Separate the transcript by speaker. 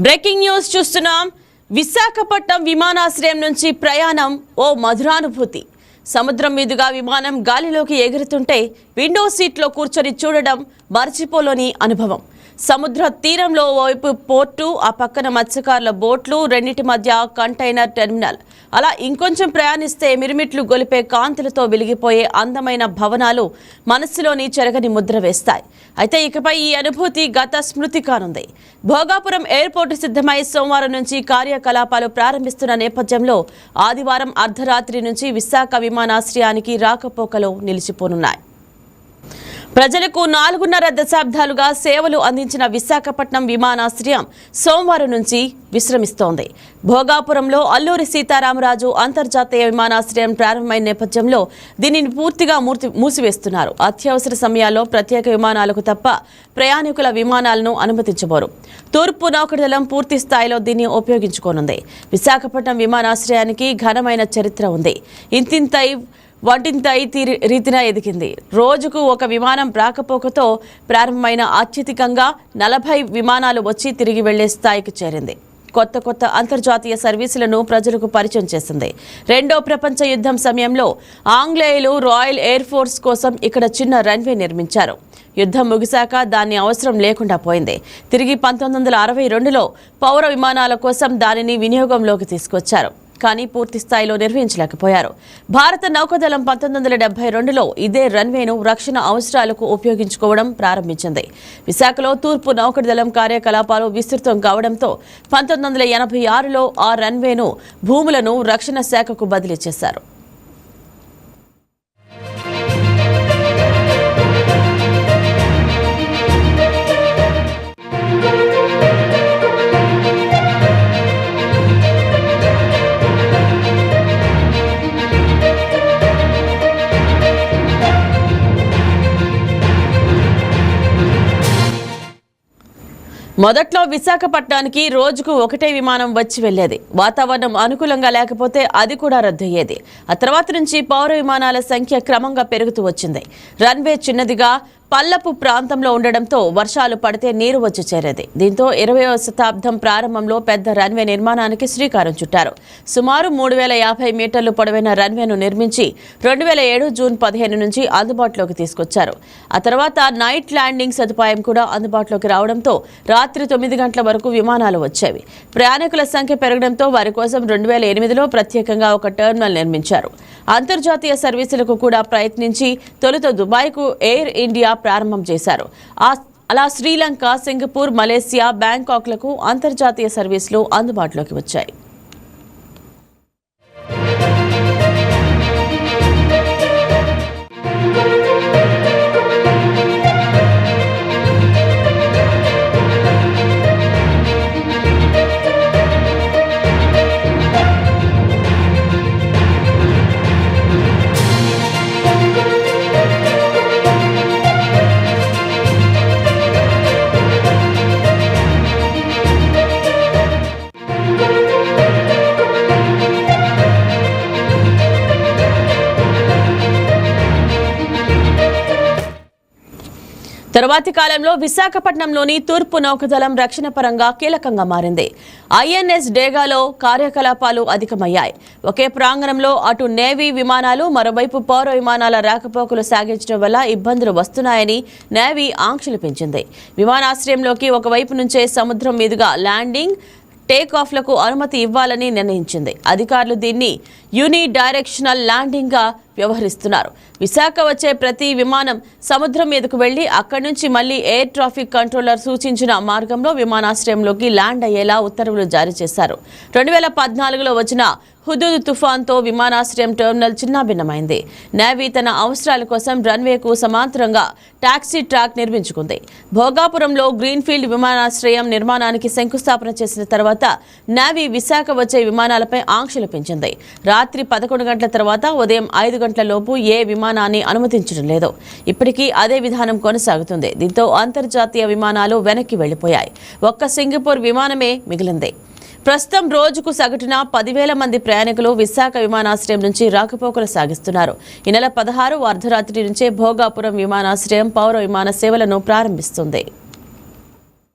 Speaker 1: Breaking news చూస్తున్నాం. విశాఖపట్నం విమానాశ్రయం నుంచి ప్రయాణం ఓ మధురానుభూతి. సముద్రం మీదుగా విమానం గాలిలోకి ఎగురుతుంటే విండో సీట్లో కూర్చొని చూడడం మర్చిపోలేని అనుభవం. సముద్ర తీరంలో వైపు పోర్టు, ఆ పక్కన మత్స్యకారుల బోట్లు, రెండింటి మధ్య కంటైనర్ టెర్మినల్. అలా ఇంకొంచెం ప్రయాణిస్తే మిరుమిట్లు గొలిపే కాంతులతో వెలిగిపోయే అందమైన భవనాలు మనస్సులోని చెరగని ముద్ర వేస్తాయి. అయితే ఇకపై ఈ అనుభూతి గత స్మృతి కానుంది. భోగాపురం ఎయిర్పోర్టు సిద్ధమై సోమవారం నుంచి కార్యకలాపాలు ప్రారంభిస్తున్న నేపథ్యంలో ఆదివారం అర్ధరాత్రి నుంచి విశాఖ విమానాశ్రయానికి రాకపోకలు నిలిచిపోనున్నాయి. ప్రజలకు 4.5 దశాబ్దాలుగా సేవలు అందించిన విశాఖపట్నం విమానాశ్రయం సోమవారం నుంచి విశ్రమిస్తోంది. భోగాపురంలో అల్లూరి సీతారామరాజు అంతర్జాతీయ విమానాశ్రయం ప్రారంభమైన నేపథ్యంలో దీనిని పూర్తిగా మూసివేస్తున్నారు. అత్యవసర సమయాల్లో ప్రత్యేక విమానాలకు తప్ప ప్రయాణికుల విమానాలను అనుమతించబోరు. తూర్పు నౌకాదళం పూర్తి స్థాయిలో దీన్ని ఉపయోగించుకోనుంది. విశాఖపట్నం విమానాశ్రయానికి ఘనమైన చరిత్ర ఉంది. ఇంతింతై వంటింతై రీతిన ఎదిగింది. రోజుకు ఒక విమానం రాకపోకతో ప్రారంభమైన అత్యధికంగా 40 విమానాలు వచ్చి తిరిగి వెళ్లే స్థాయికి చేరింది. కొత్త అంతర్జాతీయ సర్వీసులను ప్రజలకు పరిచయం చేసింది. రెండో ప్రపంచ యుద్ధం సమయంలో ఆంగ్లేయులు రాయల్ ఎయిర్ ఫోర్స్ కోసం ఇక్కడ చిన్న రన్వే నిర్మించారు. యుద్ధం ముగిశాక దాని అవసరం లేకుండా పోయింది. తిరిగి 1962లో పౌర విమానాల కోసం దానిని వినియోగంలోకి తీసుకొచ్చారు. కానీ పూర్తి స్థాయిలో నిర్వహించలేకపోయారు. భారత నౌకాదళం 1972లో ఇదే రన్వేను రక్షణ అవసరాలకు ఉపయోగించుకోవడం ప్రారంభించింది. విశాఖలో తూర్పు నౌకాదళం కార్యకలాపాలు విస్తృతం కావడంతో 1986లో ఆ రన్వేను భూములను రక్షణ శాఖకు బదిలీ చేశారు. మొదట్లో విశాఖపట్నానికి రోజుకు ఒకటే విమానం వచ్చి వెళ్లేది. వాతావరణం అనుకూలంగా లేకపోతే అది కూడా రద్దయ్యేది. ఆ తర్వాత నుంచి పౌర విమానాల సంఖ్య క్రమంగా పెరుగుతూ వచ్చింది. రన్వే చిన్నదిగా పల్లపు ప్రాంతంలో ఉండడంతో వర్షాలు పడితే నీరు వచ్చి చేరేది. దీంతో 20వ శతాబ్దం ప్రారంభంలో పెద్ద రన్వే నిర్మాణానికి శ్రీకారం చుట్టారు. సుమారు 3050 మీటర్లు పొడవైన రన్వేను నిర్మించి 2007 జూన్ 15 నుంచి అందుబాటులోకి తీసుకొచ్చారు. ఆ తర్వాత నైట్ ల్యాండింగ్ సదుపాయం కూడా అందుబాటులోకి రావడంతో రాత్రి 9 గంటల వరకు విమానాలు వచ్చేవి. ప్రయాణికుల సంఖ్య పెరగడంతో వారి కోసం 2008లో ప్రత్యేకంగా ఒక టెర్మినల్ నిర్మించారు. అంతర్జాతీయ సర్వీసులకు కూడా ప్రయత్నించి తొలుత దుబాయ్కు ఎయిర్ ఇండియా ప్రారంభం చేశారు. అలా శ్రీలంక, సింగపూర్, మలేసియా, బ్యాంకాక్లకు అంతర్జాతీయ సర్వీసులు అందుబాటులోకి వచ్చాయి. తరువాతి కాలంలో విశాఖపట్నంలోని తూర్పు నౌకాదళం రక్షణ పరంగా కీలకంగా మారింది. ఐఎన్ఎస్ డేగాలో కార్యకలాపాలు అధికమయ్యాయి. ఒకే ప్రాంగణంలో అటు నేవీ విమానాలు, మరోవైపు పౌర విమానాల రాకపోకలు సాగించడం వల్ల ఇబ్బందులు వస్తున్నాయని నేవీ ఆంక్షలు పెంచింది. విమానాశ్రయంలోకి ఒకవైపు నుంచే సముద్రం మీదుగా ల్యాండింగ్, టేక్ ఆఫ్లకు అనుమతి ఇవ్వాలని నిర్ణయించింది. అధికారులు దీన్ని యూని డైరెక్షనల్ ల్యాండింగ్ గా వ్యవహరిస్తున్నారు. విశాఖ వచ్చే ప్రతి విమానం సముద్రం మీదకు వెళ్లి అక్కడి నుంచి మళ్లీ ఎయిర్ ట్రాఫిక్ కంట్రోలర్ సూచించిన మార్గంలో విమానాశ్రయంలోకి ల్యాండ్ అయ్యేలా ఉత్తర్వులు జారీ చేశారు. 2014లో వచ్చిన హుదూద్ తుఫాన్తో విమానాశ్రయం టెర్మినల్ చిన్నాభిన్నమైంది. నేవీ తన అవసరాల కోసం రన్వేకు సమాంతరంగా టాక్సీ ట్రాక్ నిర్మించుకుంది. భోగాపురంలో గ్రీన్ఫీల్డ్ విమానాశ్రయం నిర్మాణానికి శంకుస్థాపన చేసిన తర్వాత నేవీ విశాఖ వచ్చే విమానాలపై ఆంక్షలు పెంచింది. రాత్రి 11 గంటల తర్వాత ఉదయం 5 గంటల లోపు ఏ విమానాన్ని అనుమతించడం లేదు. ఇప్పటికీ అదే విధానం కొనసాగుతుంది. దీంతో అంతర్జాతీయ విమానాలు వెనక్కి వెళ్లిపోయాయి. ఒక్క సింగపూర్ విమానమే మిగిలింది. ప్రస్తుతం రోజుకు సగటున 10,000 మంది ప్రయాణికులు విశాఖ విమానాశ్రయం నుంచి రాకపోకలు సాగిస్తున్నారు. ఈ నెల 16 అర్ధరాత్రి నుంచే భోగాపురం విమానాశ్రయం పౌర విమాన సేవలను ప్రారంభిస్తుంది.